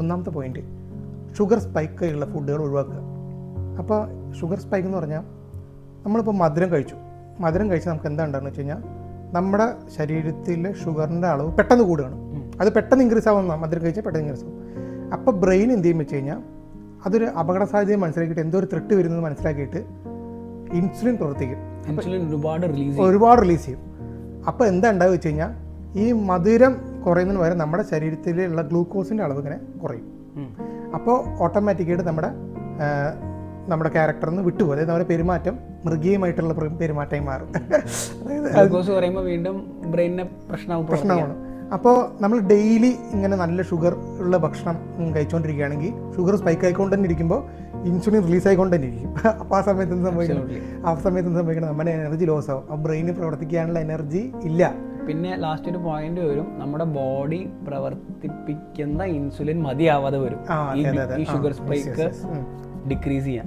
ഒന്നാമത്തെ point sugar spike ഉള്ള ഫുഡുകൾ ഒഴിവാക്കുക. അപ്പോൾ ഷുഗർ സ്പൈക്ക് എന്ന് പറഞ്ഞാൽ നമ്മളിപ്പോൾ മധുരം കഴിച്ചാൽ നമുക്ക് എന്താ ഉണ്ടാകുന്നത് വെച്ച് കഴിഞ്ഞാൽ നമ്മുടെ ശരീരത്തിൽ ഷുഗറിൻ്റെ അളവ് പെട്ടെന്ന് കൂടുകയാണ്. അത് പെട്ടെന്ന് ഇൻക്രീസ് ആവുന്ന മധുരം കഴിച്ചാൽ പെട്ടെന്ന് ഇൻക്രീസ് ആവും. അപ്പോൾ ബ്രെയിൻ എന്ത് ചെയ്യും വെച്ച് കഴിഞ്ഞാൽ അതൊരു അപകട സാധ്യത മനസ്സിലാക്കിയിട്ട് എന്തോ ഒരു ത്രെട്ട് വരുന്നത് മനസ്സിലാക്കിയിട്ട് ഇൻസുലിൻ പ്രവർത്തിക്കും. ഒരുപാട് റിലീസ് ചെയ്യും. അപ്പോൾ എന്താ ഉണ്ടാവുക വെച്ച് കഴിഞ്ഞാൽ ഈ മധുരം കുറയുന്നതിന് പകരം നമ്മുടെ ശരീരത്തിലുള്ള ഗ്ലൂക്കോസിൻ്റെ അളവ് ഇങ്ങനെ കുറയും. അപ്പോൾ ഓട്ടോമാറ്റിക്കായിട്ട് നമ്മുടെ ക്യാരക്ടറിൽ നിന്ന് വിട്ടുപോകും. അതായത് നമ്മുടെ പെരുമാറ്റം മൃഗീയമായിട്ടുള്ള പെരുമാറ്റമായി മാറും. വീണ്ടും ബ്രെയിനിന് പ്രശ്നമാണ്. അപ്പോൾ നമ്മൾ ഡെയിലി ഇങ്ങനെ നല്ല ഷുഗർ ഉള്ള ഭക്ഷണം കഴിച്ചുകൊണ്ടിരിക്കുകയാണെങ്കിൽ ഷുഗർ സ്പൈക്ക് ആയിക്കൊണ്ട് തന്നെ ഇരിക്കുമ്പോൾ ഇൻസുലിൻ റിലീസ് ആയിക്കൊണ്ട് തന്നെ ഇരിക്കും. അപ്പോൾ ആ സമയത്ത് എന്ത് സംഭവിക്കണം നമ്മുടെ എനർജി ലോസ് ആവും. ആ ബ്രെയിന് പ്രവർത്തിക്കാനുള്ള എനർജി ഇല്ല. പിന്നെ ലാസ്റ്റ് ഒരു പോയിന്റ് വരും, നമ്മുടെ ബോഡി പ്രവർത്തിപ്പിക്കുന്ന ഇൻസുലിൻ മതിയാവാതെ വരും ഈ ഷുഗർ സ്പൈക്ക് ഡിക്രീസ് ചെയ്യാൻ.